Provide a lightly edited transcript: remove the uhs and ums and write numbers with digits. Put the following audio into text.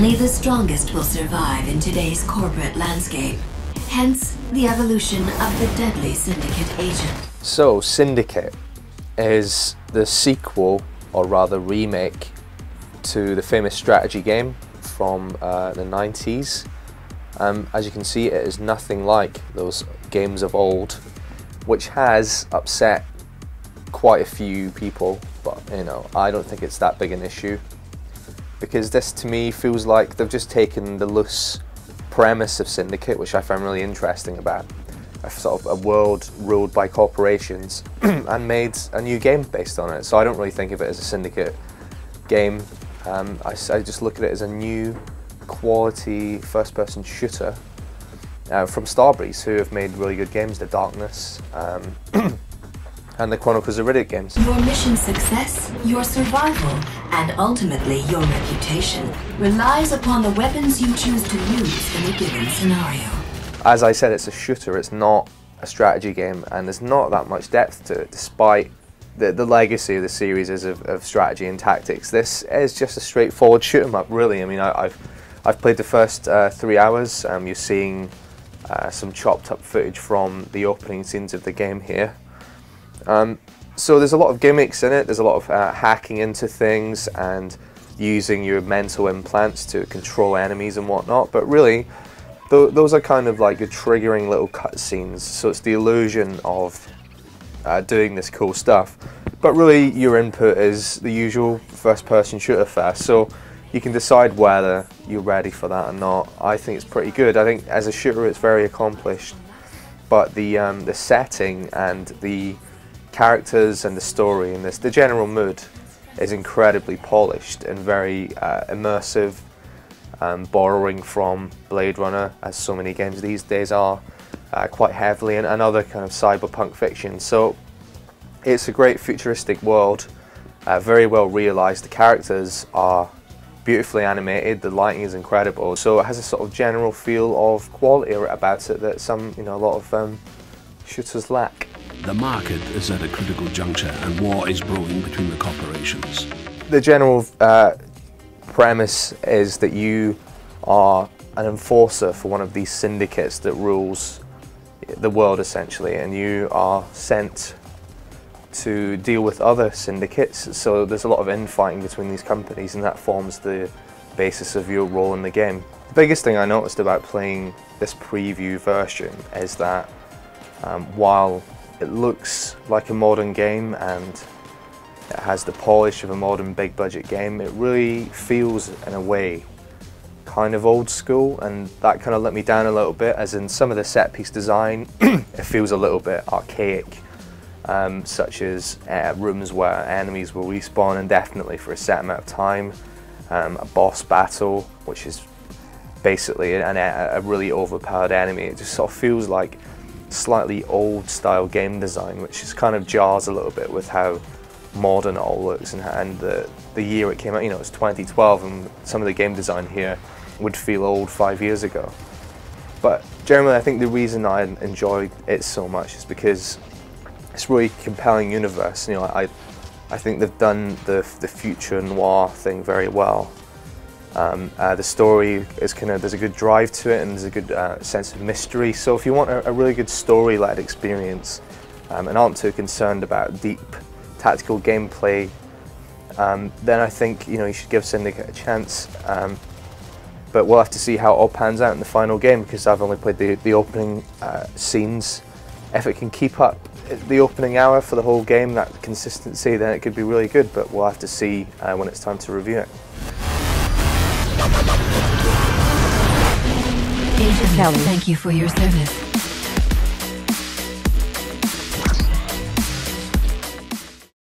Only the strongest will survive in today's corporate landscape. Hence, the evolution of the deadly Syndicate agent. So, Syndicate is the sequel, or rather remake, to the famous strategy game from the 90s. As you can see, it is nothing like those games of old, which has upset quite a few people, but you know, I don't think it's that big an issue, because this to me feels like they've just taken the loose premise of Syndicate, which I find really interesting about a sort of a world ruled by corporations, and made a new game based on it. So I don't really think of it as a Syndicate game. I just look at it as a new quality first-person shooter from Starbreeze, who have made really good games, The Darkness and the Chronicles of Riddick games. Your mission success, your survival, and ultimately your reputation relies upon the weapons you choose to use in a given scenario. As I said, it's a shooter, it's not a strategy game, and there's not that much depth to it, despite the legacy of the series is of strategy and tactics. This is just a straightforward shoot 'em up, really. I mean, I've played the first 3 hours. You're seeing some chopped up footage from the opening scenes of the game here. So there's a lot of gimmicks in it, there's a lot of hacking into things and using your mental implants to control enemies and whatnot, but really those are kind of like your triggering little cutscenes, so it's the illusion of doing this cool stuff, but really your input is the usual first-person shooter fare, so you can decide whether you're ready for that or not. I think it's pretty good. I think as a shooter it's very accomplished, but the setting and the characters and the story and the general mood is incredibly polished and very immersive, borrowing from Blade Runner, as so many games these days are, quite heavily, and other kind of cyberpunk fiction. So it's a great futuristic world, very well realised. The characters are beautifully animated, the lighting is incredible, so it has a sort of general feel of quality about it that a lot of shooters lack. The market is at a critical juncture and war is brewing between the corporations. The general premise is that you are an enforcer for one of these syndicates that rules the world, essentially, and you are sent to deal with other syndicates. So there's a lot of infighting between these companies, and that forms the basis of your role in the game. The biggest thing I noticed about playing this preview version is that while it looks like a modern game and it has the polish of a modern big budget game, it really feels, in a way, kind of old school, and that kind of let me down a little bit, as in some of the set piece design it feels a little bit archaic, such as rooms where enemies will respawn indefinitely for a set amount of time, a boss battle which is basically a really overpowered enemy. It just sort of feels like slightly old style game design, which just kind of jars a little bit with how modern it all looks and the year it came out. You know, it's 2012, and some of the game design here would feel old 5 years ago. But generally I think the reason I enjoyed it so much is because it's a really compelling universe. You know, I think they've done the future noir thing very well. The story is there's a good drive to it, and there's a good sense of mystery. So if you want a really good story-led experience and aren't too concerned about deep tactical gameplay, then I think you should give Syndicate a chance. But we'll have to see how it all pans out in the final game, because I've only played the opening scenes. If it can keep up the opening hour for the whole game, that consistency, then it could be really good, but we'll have to see when it's time to review it. Agent, thank you for your service.